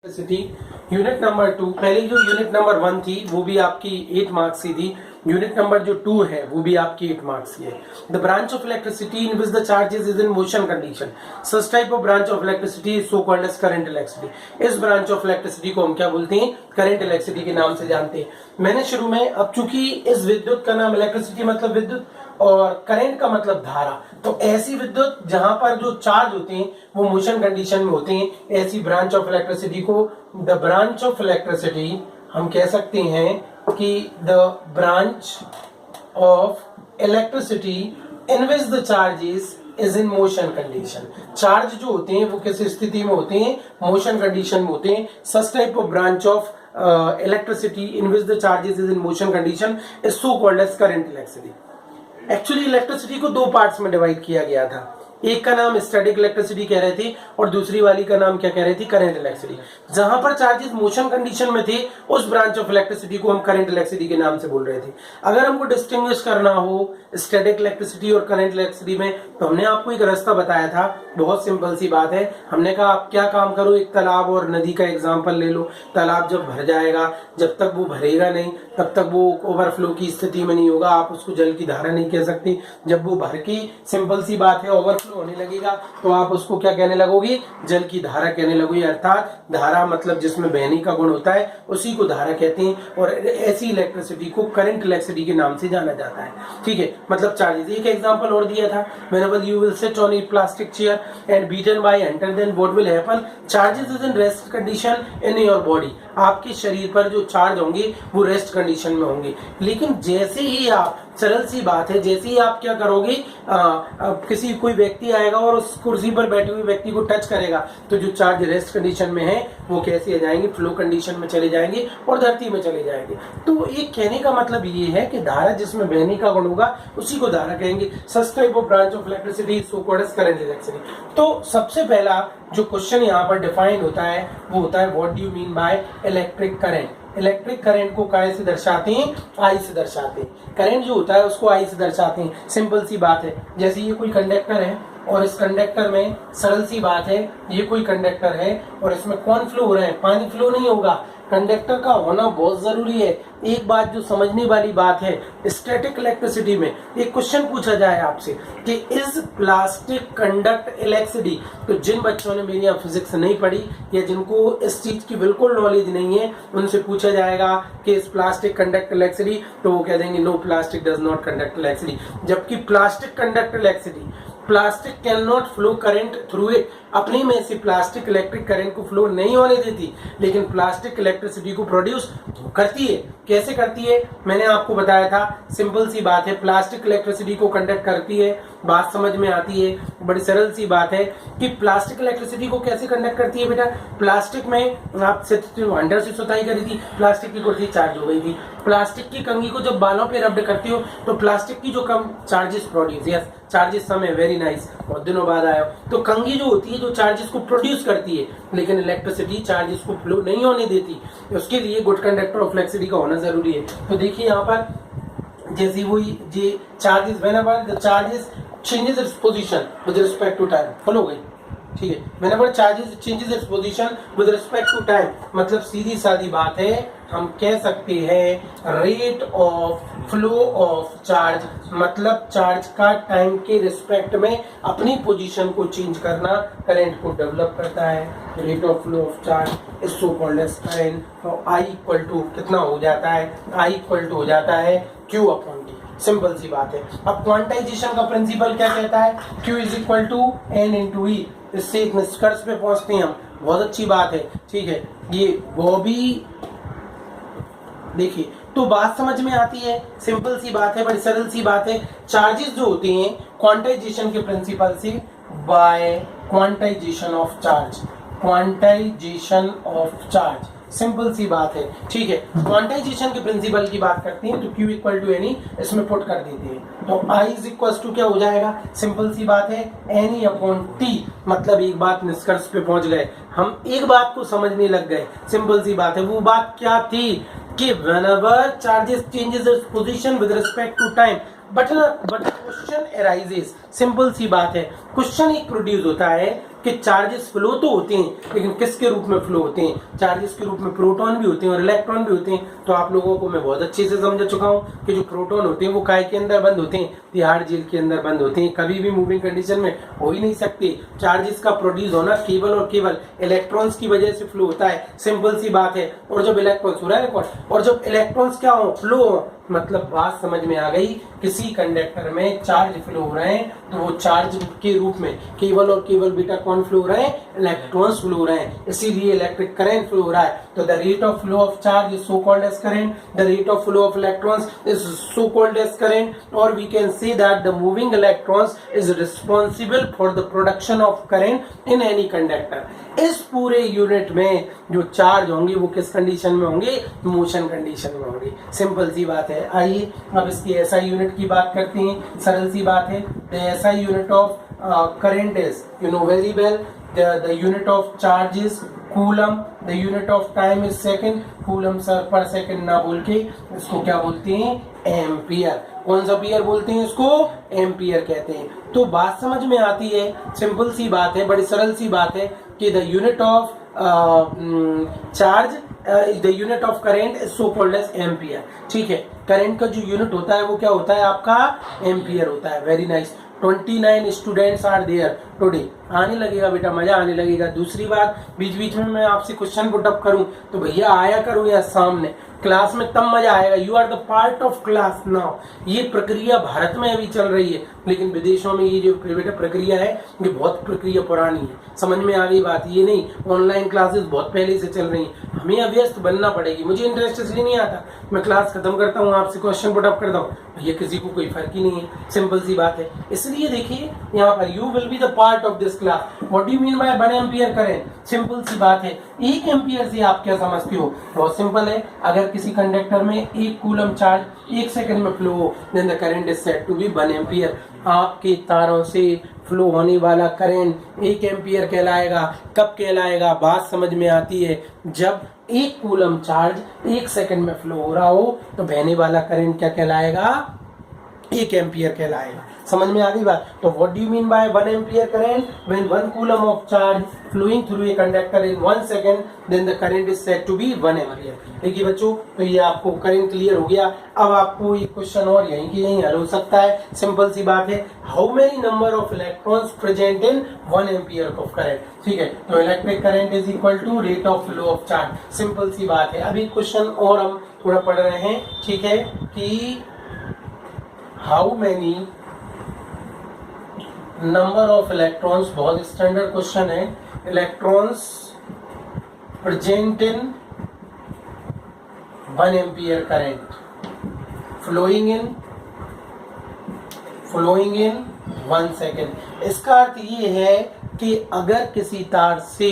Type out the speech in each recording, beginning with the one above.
Electricity unit number 2। पहले जो unit number 1 थी वो भी आपकी 8 मार्क्स की थी। यूनिट नंबर जो 2 है वो भी आपकी 8 मार्क्स की है। The branch of electricity in which the charges is in motion condition, such type of branch of electricity is so called as current electricity. इस ब्रांच ऑफ इलेक्ट्रिसिटी को हम क्या बोलते हैं? करंट इलेक्ट्रिसिटी के नाम से जानते हैं। मैंने शुरू में, अब चूंकि इस विद्युत का नाम इलेक्ट्रिसिटी मतलब विद्युत और करंट का मतलब धारा, तो ऐसी विद्युत जहां पर जो चार्ज होते हैं वो मोशन कंडीशन में होते हैं, ऐसी ब्रांच ऑफ इलेक्ट्रिसिटी को द ब्रांच ऑफ इलेक्ट्रिसिटी हम कह सकते हैं कि the branch of electricity in which the charges is in motion condition. Charge जो होते हैं वो किस स्थिति में होते हैं? मोशन कंडीशन में होते हैं। Such type of branch of electricity in which the charges is in motion condition is so called as current electricity. Actually electricity को दो पार्ट्स में डिवाइड किया गया था। एक का नाम स्टैटिक इलेक्ट्रिसिटी कह रहे थे और दूसरी वाली का नाम क्या कह रहे थे? Current electricity. जहां पर चार्जेस मोशन कंडीशन में थे उस ब्रांच ऑफ इलेक्ट्रिसिटी को हम करंट इलेक्ट्रिसिटी के नाम से बोल रहे थे। अगर हमको डिस्टिंग्विश करना हो स्टैटिक इलेक्ट्रिसिटी और करंट इलेक्ट्रिसिटी में, तो हमने आपको एक रास्ता बताया था। बहुत सिंपल सी बात है। हमने कहा आप क्या काम करो, एक तालाब और नदी का एग्जाम्पल ले लो। तालाब जब भर जाएगा, जब तक वो भरेगा नहीं तब तक वो ओवरफ्लो की स्थिति में नहीं होगा, आप उसको जल की धारा नहीं कह सकते। जब वो भर के, सिंपल सी बात है, ओवरफ्लो होने लगेगा तो आप उसको क्या कहने लगोगे? जल की धारा कहने लगोगे। अर्थात धारा मतलब जिसमें बहने का गुण होता है उसी को धारा कहते हैं और ऐसी इलेक्ट्रिसिटी को करंट इलेक्ट्रिसिटी के नाम से जाना जाता है। ठीक है, मतलब चार्जेस। एक एग्जांपल और दिया था, whenever you will sit on a plastic chair and beaten by enter, then what will happen? Charges is in rest condition in your body. आपके शरीर पर जो चार्ज होंगे वो रेस्ट कंडीशन में होंगे। लेकिन जैसे ही आप, सरल सी बात है, जैसे ही आप क्या करोगे, किसी कोई व्यक्ति आएगा और उस कुर्सी पर बैठे हुए व्यक्ति को टच करेगा तो जो चार्ज रेस्ट कंडीशन में है वो कैसे आ जाएंगे? फ्लो कंडीशन में चले जाएंगे और धरती में चले जाएंगे। तो एक कहने का मतलब ये है कि धारा जिसमें बहने का गुण होगा उसी को धारा कहेंगे। Such type of branch of electricity so called as current electricity. तो सबसे पहला जो क्वेश्चन यहाँ पर डिफाइन होता है वो होता है what do you mean by electric current. Electric current को काय से दर्शाते हैं? आई से दर्शाते हैं। करंट जो होता है उसको आई से दर्शाते हैं। सिंपल सी बात है, जैसे ये कोई कंडक्टर है और इस कंडक्टर में, सरल सी बात है, ये कोई कंडक्टर है और इसमें कौन फ्लो हो रहा है? पानी फ्लो नहीं होगा। कंडक्टर का होना बहुत जरूरी है। एक बात जो समझने वाली बात है, स्टैटिक इलेक्ट्रिसिटी में एक क्वेश्चन पूछा जाए आपसे कि इज प्लास्टिक कंडक्ट इलेक्ट्रिसिटी, तो जिन बच्चों ने मेरी यहाँ फिजिक्स नहीं पढ़ी या जिनको इस चीज की बिल्कुल नॉलेज नहीं है उनसे पूछा जाएगा कि इस प्लास्टिक कंडक्ट इलेक्ट्रिसिटी, तो वो कह देंगे no, plastic does not conduct electricity. जबकि plastic conduct electricity, plastic can not flow current through it. अपने में से प्लास्टिक इलेक्ट्रिक करंट को फ्लो नहीं होने देती, लेकिन प्लास्टिक इलेक्ट्रिसिटी को प्रोड्यूस करती है। कैसे करती है? मैंने आपको बताया था, सिंपल सी बात है, प्लास्टिक इलेक्ट्रिसिटी को कंडक्ट करती है। बात समझ में आती है, बड़ी सरल सी बात है कि प्लास्टिक इलेक्ट्रिसिटी को कैसे कंडक्ट करती है बेटा। प्लास्टिक में आप अंडर से सुताई करी थी, प्लास्टिक की कुर्सी चार्ज हो गई थी। प्लास्टिक की कंघी को जब बालों पे रब्ड करती हो तो प्लास्टिक की जो कम चार्जेस प्रोड्यूस, यस चार्जेस समय, वेरी नाइस, बहुत दिनों बाद आया। तो कंघी जो होती है जो चार्जेस को प्रोड्यूस करती है, लेकिन इलेक्ट्रिसिटी चार्जेस को फ्लो नहीं होने देती। उसके लिए गुड कंडक्टर ऑफ इलेक्ट्रिसिटी का होना जरूरी है। तो देखिए यहाँ पर जैसे वही ये charges, whenever the charges changes its position with respect to time, follow गई, ठीक है। Whenever charges changes its position with respect to time, मतलब सीधी सादी बात है, हम कह सकते हैं rate of flow of charge, मतलब चार्ज का टाइम के रिस्पेक्ट में अपनी पोजीशन को चेंज करना करंट को डेवलप करता है। Rate of flow of charge is so called as current. तो आई इक्वल टू कितना हो जाता है? आई इक्वल टू हो जाता है Q अपॉन T। सिंपल सी बात है। अब क्वांटाइजेशन का प्रिंसिपल क्या कहता है? Q is equal to N into E। इससे एक निष्कर्ष पे पहुंचते हैं हम, बहुत अच्छी बात है, ठीक है। ये वो भी देखिए, तो बात समझ में आती है, सिंपल सी बात है, बड़ी सरल सी बात है। चार्जेस जो होते हैं क्वांटाइजेशन के प्रिंसिपल से, by quantization of charge, quantization of charge, simple सी बात है, ठीक है। क्वांटाइजेशन के प्रिंसिपल की बात करते हैं तो Q इक्वल टू N इसमें पुट कर देते हैं तो I इज इक्वल टू क्या हो जाएगा? सिंपल सी बात है N अपॉन T। मतलब एक बात निष्कर्ष पे पहुंच गए हम, एक बात को समझने लग गए। सिंपल सी बात है, वो बात क्या थी कि whenever charges changes its position with respect to time, but question arises. Simple सी बात है, क्वेश्चन एक प्रोड्यूस होता है कि चार्जेस फ्लो तो होते हैं, लेकिन किसके रूप में फ्लो होते हैं? चार्जेस के रूप में प्रोटॉन भी होते हैं और इलेक्ट्रॉन भी होते हैं। तो आप लोगों को मैं बहुत अच्छे से समझा चुका हूँ कि जो प्रोटॉन होते हैं वो काय के अंदर बंद होते हैं? तिहाड़ जेल के अंदर बंद होते हैं, कभी भी मूविंग कंडीशन में हो ही नहीं सकते। चार्जेस का प्रोड्यूस होना केवल और केवल इलेक्ट्रॉन्स की वजह से फ्लो होता है, सिंपल सी बात है। और जब इलेक्ट्रॉन्स हो रहा है और जब इलेक्ट्रॉन्स क्या हो, फ्लो हो, मतलब बात समझ में आ गई। किसी कंडक्टर में चार्ज फ्लो हो रहे हैं तो वो चार्ज के रूप में केवल और केवल बेटा कौन फ्लो हो रहे हैं? इलेक्ट्रॉन्स फ्लो हो रहे हैं, इसीलिए इलेक्ट्रिक करंट फ्लो हो रहा है। तो the rate of flow of charge is so called as current, the rate of flow of electrons is so called as current, और we can say that the moving electrons is responsible for the production of current in any conductor. इस पूरे unit में जो charge होंगे वो किस condition में होंगे? मोशन कंडीशन में होंगे, सिंपल सी बात है। आइए अब इसकी एसआई यूनिट की बात करते हैं, सरल सी बात है। The SI unit of current is, you know very well, the unit of charge is coulomb, the unit of time is second, coulomb sir पर सेकंड ना बोल के इसको क्या बोलते हैं? एम्पियर। कौन सा पियर बोलते हैं इसको? एम्पियर कहते हैं। तो बात समझ में आती है, सिंपल सी बात है, बड़ी सरल सी बात है कि the unit of charge the unit of current is so called as ampere. ठीक है, करंट का जो यूनिट होता है वो क्या होता है आपका? एम्पियर होता है। Very nice. 29 students are there today. आने लगेगा बेटा, मजा आने लगेगा। दूसरी बात, बीच बीच में मैं आपसे क्वेश्चन पुटअप करूं तो भैया आया करूं या सामने क्लास में, तब मजा आएगा। You are the part of class now. ये प्रक्रिया भारत में अभी चल रही है, लेकिन विदेशों में ये जो बेटा प्रक्रिया है ये बहुत प्रक्रिया पुरानी है। समझ में आ गई बात? ये नहीं, ऑनलाइन क्लासेस बहुत पहले से चल रही हैं, हमें अभ्यस्त बनना पड़ेगी। मुझे इंटरेस्ट इसलिए नहीं आता, मैं क्लास खत्म करता हूँ, आपसे क्वेश्चन पुटअप करता हूँ, ये किसी को कोई फर्क ही नहीं है, सिंपल सी बात है। इसलिए देखिए यहाँ पर you will be the part of this class. What do you mean by 1 ampere current? Simple सी बात है। 1 एम्पियर से आप क्या समझते हो? बहुत सिंपल है। अगर किसी कंडक्टर में 1 कूलम चार्ज 1 सेकंड में फ्लो हो, then the current is said to be 1 ampere. आपके तारों से फ्लो होने वाला करंट 1 एम्पियर कहलाएगा। कब कहलाएगा? बात समझ में आती है, जब 1 कूलम चार्ज 1 सेकंड में फ्लो हो रहा हो तो बहने वाला करंट क्या कहलाएगा? 1 एम्पियर कहलाएगा। समझ में आ गई बात? तो what do you mean by 1 ampere current? When 1 coulomb of charge flowing through a conductor in 1 second, then the current is said to be 1 ampere. देखिए बच्चों, तो ये आपको करंट क्लियर हो गया। अब आपको एक क्वेश्चन और यहीं की यहीं हल हो सकता है, सिंपल सी बात है। How many number of electrons present in 1 ampere of current? ठीक है, तो electric current is equal to rate of flow of charge, simple सी बात है। अभी क्वेश्चन और हम थोड़ा पढ़ रहे हैं, ठीक है, कि how many number of electrons, बहुत स्टैंडर्ड क्वेश्चन है, electrons present in 1 ampere current flowing in 1 second. इसका अर्थ ये है कि अगर किसी तार से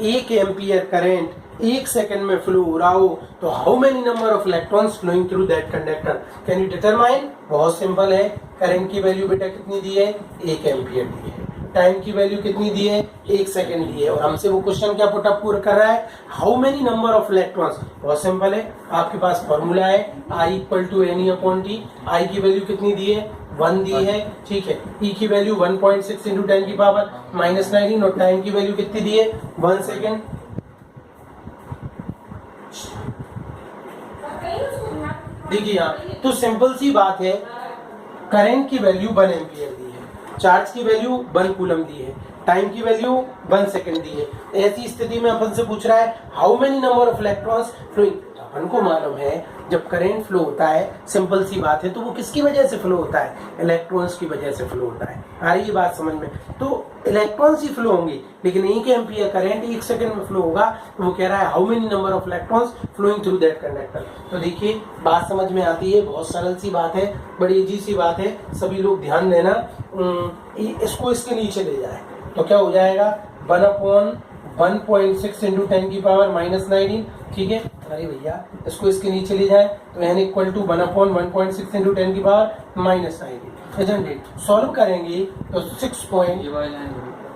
1 एम्पियर करंट 1 सेकंड में फ्लो हो रहा हो तो how many number of electrons flowing through that conductor? Can you determine? बहुत सिंपल है। करंट की वैल्यू बेटा कितनी दी है? 1 एम्पियर दी है। टाइम की वैल्यू कितनी दी है? 1 सेकंड दी है। और हमसे वो क्वेश्चन क्या पुटअप कर रहा है? How many number of electrons. बहुत सिंपल है, आपके पास फॉर्मूला है I equal to NE/T। I की वैल्यू कितनी दी है? 1 दी है, ठीक है। E की वैल्यू 1.6 इंटू 10 की पावर -19, और टाइम की वैल्यू कितनी दी है? 1 सेकेंड। देखिए यहाँ तो सिंपल सी बात है, करंट की वैल्यू 1 एम्पियर दी है, चार्ज की वैल्यू 1 कूलम दी है, टाइम की वैल्यू 1 सेकंड दी है। ऐसी स्थिति में अपन से पूछ रहा है how many number of electrons flowing. अपन को मालूम है जब करंट फ्लो होता है, सिंपल सी बात है, तो वो किसकी वजह से फ्लो होता है? इलेक्ट्रॉन्स की वजह से फ्लो होता है। आ रही है बात समझ में? तो इलेक्ट्रॉन्स ही फ्लो होंगे, लेकिन 1 एम्पियर करंट 1 सेकंड में फ्लो होगा। तो वो कह रहा है how many number of electrons flowing through that conductor. तो देखिए बात समझ में आती है, बहुत सरल सी बात है, बड़ी इजी सी बात है, सभी लोग ध्यान देना। इसको इसके नीचे ले जाए तो क्या हो जाएगा? 1/1.6 इंटू 10 की पावर -19, ठीक है। अरे भैया इसको इसके नीचे ले जाए तो n इक्वल टू 1/1.6 इंटू 10 की पावर -19। सॉल्व करेंगे तो 6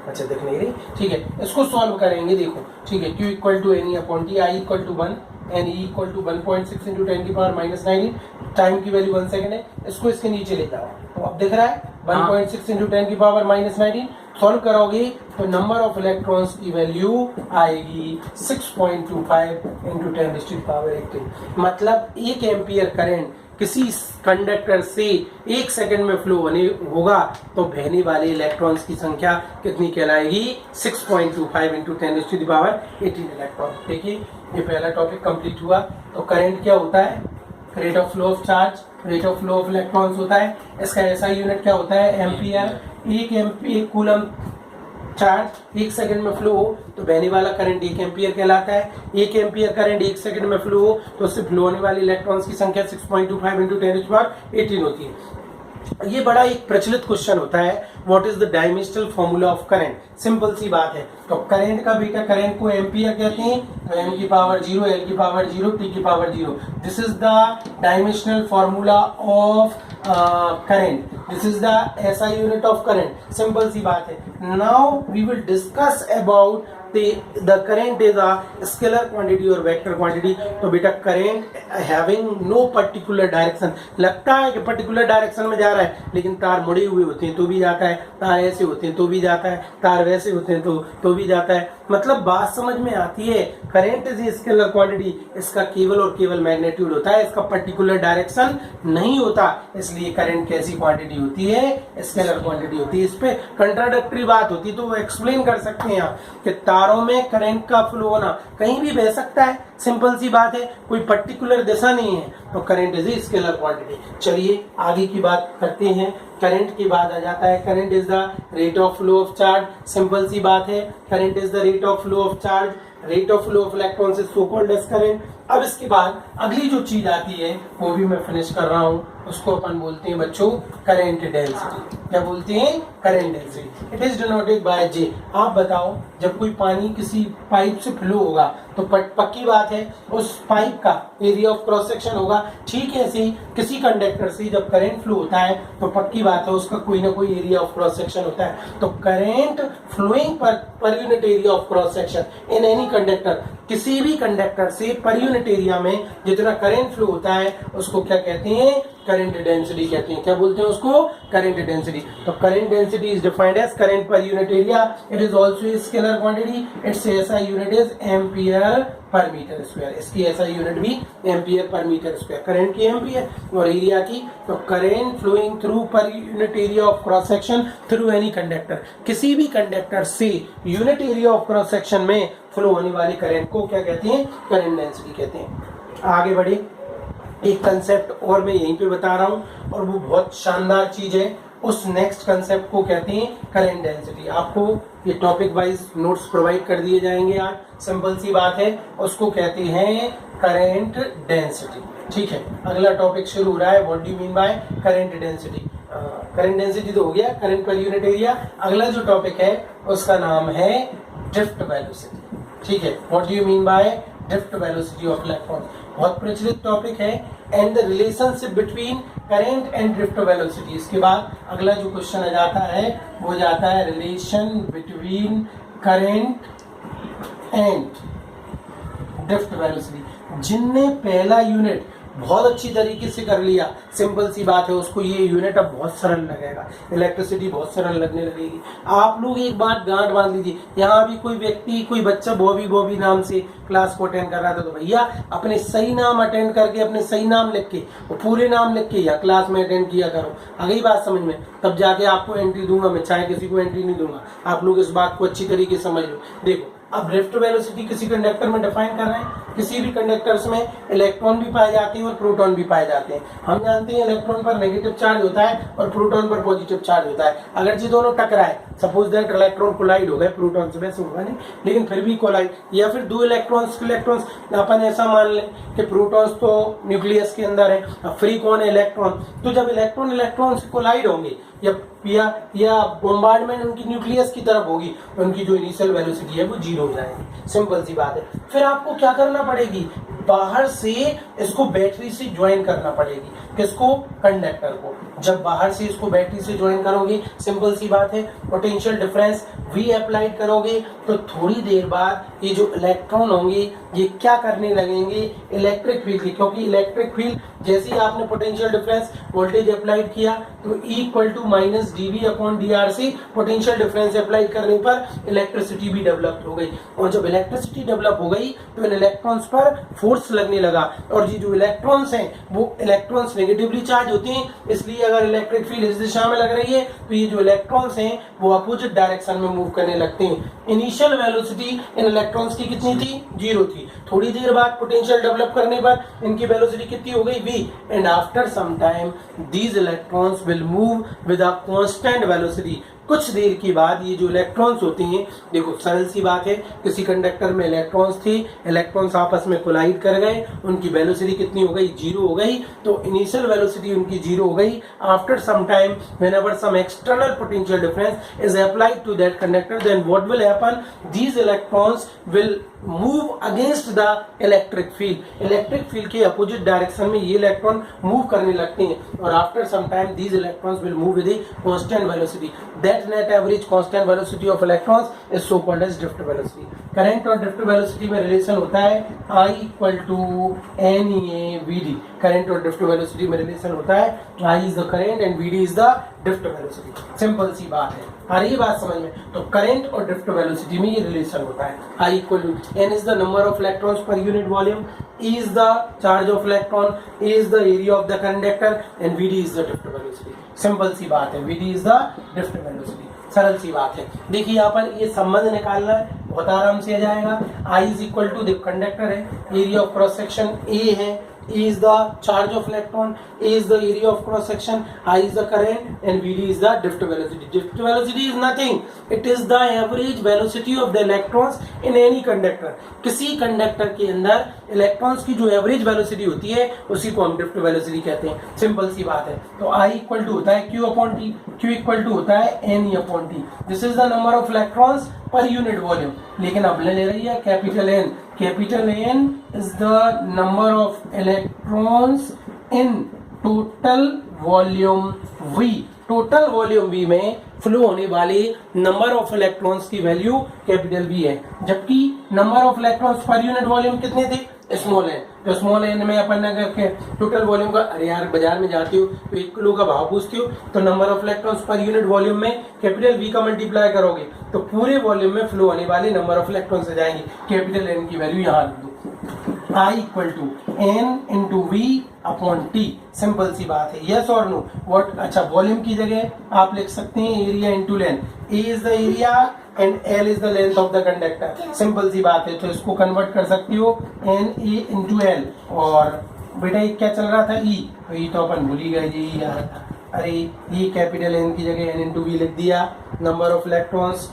अच्छा देख नहीं रही, ठीक है। इसको सॉल्व करेंगे, देखो, ठीक है। Q equal to NE/T, I equal to 1 and E equal to 1.6 into 10 की पावर -19। टाइम की वैल्यू 1 सेकंड है, इसको इसके नीचे ले जाओ तो अब दिख रहा है 1.6 इंटू 10 की पावर -19। सॉल्व करोगे तो नंबर ऑफ इलेक्ट्रॉन्स की वैल्यू आएगी 6.25 इंटू 10⁻18। मतलब 1 एम्पियर करंट किसी कंडक्टर से 1 सेकंड में फ्लो होगा तो बहने वाले इलेक्ट्रॉन्स की संख्या कितनी कहलाएगी 6.25 इंटू 10⁻18 इलेक्ट्रॉन। देखिए ये पहला टॉपिक कंप्लीट हुआ। तो करंट क्या होता है, rate of flow of charge, rate of flow of electrons होता है। इसका ऐसा यूनिट क्या होता है, एम्पियर। 1 कूलम चार्ज 1 सेकंड में फ्लो हो तो बहने वाला करंट 1 एम्पियर कहलाता है। 1 एम्पियर करंट 1 सेकंड में फ्लो हो तो उससे फ्लो होने वाले इलेक्ट्रॉन्स की संख्या 6.25 इंटू 10⁻18 होती है। ये बड़ा एक प्रचलित क्वेश्चन होता है, what is the dimensional formula of current. Simple सी बात है। तो करंट का बेटा, करंट को एम्पियर कहते हैं, तो m की पावर 0, l की पावर 0, t की power 0। This is the dimensional formula of current, this is the SI unit of current. Simple सी बात है। Now we will discuss about the current is a scalar quantity or vector quantity। तो बेटा current having no particular direction, लगता है कि particular direction में जा रहा है लेकिन तार मुड़े हुए होते हैं तो भी जाता है, तार ऐसे होते हैं तो भी जाता है, तार वैसे होते हैं तो भी जाता है। मतलब बात समझ में आती है। Current is a scalar quantity, इसका केवल और केवल मैग्नीट्यूड होता है, इसका पर्टिकुलर डायरेक्शन नहीं होता। इसलिए करंट कैसी क्वांटिटी होती है, स्केलर क्वांटिटी होती है। इस पे कंट्राडिक्टरी बात होती है तो वो एक्सप्लेन कर सकते हैं आप कि तारों में करंट का फ्लो होना कहीं भी बह सकता है। सिंपल सी बात है, कोई पर्टिकुलर दिशा नहीं है। तो current is a scalar quantity. चलिए आगे की बात करते हैं। करंट के बाद आ जाता है current is the rate of flow of charge. Simple सी बात है, current is the rate of flow of charge, rate of flow of electron से सो कॉल्ड एज करंट। अब इसके बाद अगली जो चीज आती है वो भी मैं फिनिश कर रहा हूँ, उसको अपन बोलते हैं बच्चों करंट डेंसिटी। क्या बोलते हैं, current density. It is denoted by J। आप बताओ, जब कोई पानी किसी पाइप से फ्लो होगा तो पक्की बात है उस पाइप का एरिया ऑफ क्रॉस सेक्शन होगा। ठीक है, ऐसे ही किसी कंडक्टर से जब करंट फ्लो होता है तो पक्की बात है उसका कोई ना कोई एरिया ऑफ क्रॉस सेक्शन होता है। तो current flowing per unit area of cross section in any conductor, किसी भी कंडक्टर से पर यूनिट एरिया में जितना करंट फ्लो होता है उसको क्या कहते हैं, करंट डेंसिटी कहते हैं। क्या बोलते हैं उसको, करंट डेंसिटी। तो current density is defined as current per unit area. It is also a scalar quantity. Its SI unit is ampere per metre square. इसकी SI यूनिट भी ampere per metre square. Current की ampere और area की। तो current flowing through per unit area of cross section through any conductor, किसी भी conductor से unit area of cross section में फ्लो होने वाली करंट को क्या कहते हैं, करंट डेंसिटी कहते हैं। आगे बढ़े, एक कंसेप्ट और मैं यहीं पे बता रहा हूं और वो बहुत शानदार चीज है। उस नेक्स्ट कंसेप्ट को कहते हैं करंट डेंसिटी। आपको ये टॉपिक वाइज नोट्स प्रोवाइड कर दिए जाएंगे आज। सिंपल सी बात है, उसको कहते हैं करंट डेंसिटी। ठीक है, अगला टॉपिक शुरू हो रहा है, what do you mean by current density. Current density तो हो गया, करंट पर यूनिट एरिया। अगला जो टॉपिक है उसका नाम है ड्रिफ्ट वेलोसिटी। ठीक है, what do you mean bye drift velocity of electron. बहुत प्रचलित टॉपिक है। And the relationship between current and drift velocity. इसके बाद अगला जो क्वेश्चन आ जाता है वो जाता है relation between current and drift velocity. जिनने पहला यूनिट बहुत अच्छी तरीके से कर लिया, सिंपल सी बात है, उसको ये यूनिट अब बहुत सरल लगेगा, इलेक्ट्रिसिटी बहुत सरल लगने लगेगी। आप लोग एक बात गांठ बांध लीजिए, यहाँ भी कोई व्यक्ति, कोई बच्चा बॉबी नाम से क्लास को अटेंड कर रहा था तो भैया अपने सही नाम अटेंड करके, अपने सही नाम लिख के, वो पूरे नाम लिख के यहाँ क्लास में अटेंड किया करो। आ गई बात समझ में? तब जाके आपको एंट्री दूंगा मैं, चाहे किसी को एंट्री नहीं दूंगा। आप लोग इस बात को अच्छी तरीके से समझ लो। देखो, अब ड्रिफ्ट वेलोसिटी किसी कंडक्टर में डिफाइन कर रहे हैं। किसी भी कंडक्टर्स में इलेक्ट्रॉन भी पाए जाते हैं और प्रोटॉन भी पाए जाते हैं। हम जानते हैं इलेक्ट्रॉन पर नेगेटिव चार्ज होता है और प्रोटॉन पर पॉजिटिव चार्ज होता है। अगर जी दोनों टकराए, सपोज दैट इलेक्ट्रॉन कोलाइड हो गए प्रोटॉन से, वैसे होगा नहीं लेकिन फिर भी कोलाइड, या फिर दो इलेक्ट्रॉन्स अपन ऐसा मान लें कि प्रोटॉन्स तो न्यूक्लियस के अंदर है, अब फ्री कौन है, इलेक्ट्रॉन। तो जब इलेक्ट्रॉन से कोलाइड होंगे या बोम्बार्डमेंट उनकी न्यूक्लियस की तरफ होगी तो उनकी जो इनिशियल वेलोसिटी है वो 0 हो जाएगी। सिंपल सी बात है। फिर आपको क्या करना पड़ेगी, बाहर से इसको बैटरी से ज्वाइन करना पड़ेगी। किसको, कंडक्टर को। जब बाहर से इसको बैटरी से ज्वाइन करोगे, सिंपल सी बात है, पोटेंशियल डिफरेंस V अप्लाइड करोगे तो थोड़ी देर बाद ये जो इलेक्ट्रॉन होंगे ये क्या करने लगेंगे, इलेक्ट्रिक फील्ड की, क्योंकि इलेक्ट्रिक फील्ड जैसे ही आपने पोटेंशियल डिफरेंस वोल्टेज अप्लाइड किया तो E equal to minus dV/dr से पोटेंशियल डिफरेंस अप्लाइड करने पर इलेक्ट्रिसिटी भी डेवलप हो गई, और जब इलेक्ट्रिसिटी डेवलप हो गई तो इन इलेक्ट्रॉन्स पर फोर्स लगने लगा, और ये जो इलेक्ट्रॉन्स हैं वो इलेक्ट्रॉन्स नेगेटिवली चार्ज होते हैं, इसलिए अगर इलेक्ट्रिक फील्ड इस दिशा में लग रही है तो ये जो इलेक्ट्रॉन्स हैं वो अपोजिट डायरेक्शन में मूव करने लगते हैं। इनिशियल वेलोसिटी इन इलेक्ट्रॉन्स की कितनी थी, 0 थी। थोड़ी देर बाद पोटेंशियल डेवलप करने पर इनकी वेलोसिटी कितनी हो गई, v, and after some time these electrons will move with a constant velocity. कुछ देर के बाद ये जो इलेक्ट्रॉन्स होते हैं, देखो सरल सी बात है, किसी कंडक्टर में इलेक्ट्रॉन्स थे, इलेक्ट्रॉन्स आपस में कोलाइड कर गए, उनकी वेलोसिटी कितनी हो गई, 0 हो गई, तो इनिशियल वेलोसिटी उनकी 0 हो गई। After some time whenever some external potential difference is applied to that conductor, then what will happen, these electrons will move against the electric field. Electric field के अपोजिट डायरेक्शन में ये electron move करने लगते हैं, और after some time these electrons will move with a constant velocity. That net average constant velocity of electrons is so called as drift velocity. Current और drift velocity में relation होता है I equal to NeA/Vd। Current और drift velocity में relation होता है I is the current and Vd is the drift velocity. Simple सी बात है, आ रही है बात समझ में? तो करंट और ड्रिफ्ट वेलोसिटी में ये रिलेशन होता है। I equal to N is the number of electrons per unit volume, E is the charge of electron, A is the area of the conductor and Vd is the drift velocity। Simple सी बात है, Vd is the drift velocity, सरल सी बात है। देखिए यहाँ पर ये संबंध निकालना है, बहुत आराम से आ जाएगा। I is equal to, देखो कंडक्टर है, area of cross section A है, A is the charge of electron, A is the area of cross section, I is the current and Vd is the drift velocity। Drift velocity is nothing, it is the average velocity of the electrons in any conductor। किसी conductor के अंदर electrons की जो average velocity होती है उसी को हम ड्रिफ्ट वेलोसिटी कहते हैं। सिंपल सी बात है। तो I इक्वल टू होता है Q/T, Q इक्वल टू होता है Ne/T। This is the number of electrons per unit volume, लेकिन अब ले रही है capital N। Capital N is the number of electrons in total volume V। Total volume V में फ्लो होने वाले नंबर ऑफ इलेक्ट्रॉन्स की वैल्यू कैपिटल V है, जबकि number of electrons per unit volume कितने थे, स्मॉल n। तो small n में अपन अगर के टोटल वॉल्यूम का, अरे यार बाजार में जाते हो तो 1 किलो का भाव पूछते हो तो number of electrons per unit volume में कैपिटल V का मल्टीप्लाई करोगे तो पूरे वॉल्यूम में फ्लो होने वाले नंबर ऑफ इलेक्ट्रॉन्स आ जाएंगे। कैपिटल N की वैल्यू यहाँ लिख दो, I equal to N into V/T। Simple सी बात है, यस और नो। व्हाट, अच्छा वॉल्यूम की जगह आप लिख सकते हैं area into length. A is the area and L is the length of the conductor. Simple सी बात है, तो इसको कन्वर्ट कर सकती हो NA इंटू L। और बेटा ये क्या चल रहा था, E, तो E तो अपन भूल ही गए जी यार, अरे ये कैपिटल N की जगह N इंटू V लिख दिया। नंबर ऑफ इलेक्ट्रॉन्स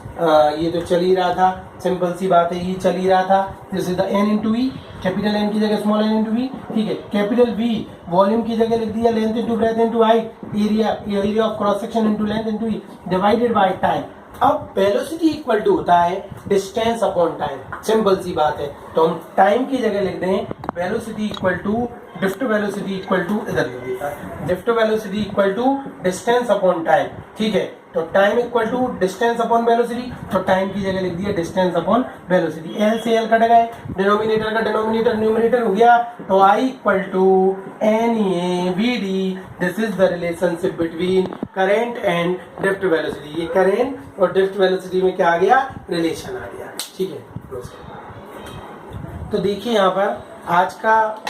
ये तो चल ही रहा था, सिंपल सी बात है, ये चल ही रहा था, this is the N into V। Capital N की जगह स्मॉल n इंटू V, ठीक है। कैपिटल V वॉल्यूम की जगह लिख दिया length into breadth into height, area of cross section into length into E divided by time. अब velocity equal to होता है डिस्टेंस अपॉन टाइम। सिंपल सी बात है, तो हम टाइम की जगह लिख दें velocity equal to drift velocity equal to, इधर लिख देता है drift velocity equal to distance upon time, ठीक है। तो time equal to distance upon velocity, तो टाइम की जगह लिख दिया डिस्टेंस अपॉन वेलोसिटी। एल से एल कट गए, डिनोमिनेटर का डिनोमिनेटर न्यूमरेटर हो गया, तो I equal to NeVd। This is the relationship between current and drift velocity. ये करंट और ड्रिफ्ट वेलोसिटी में क्या आ गया, रिलेशन आ गया, ठीक है। तो देखिए यहाँ पर आज का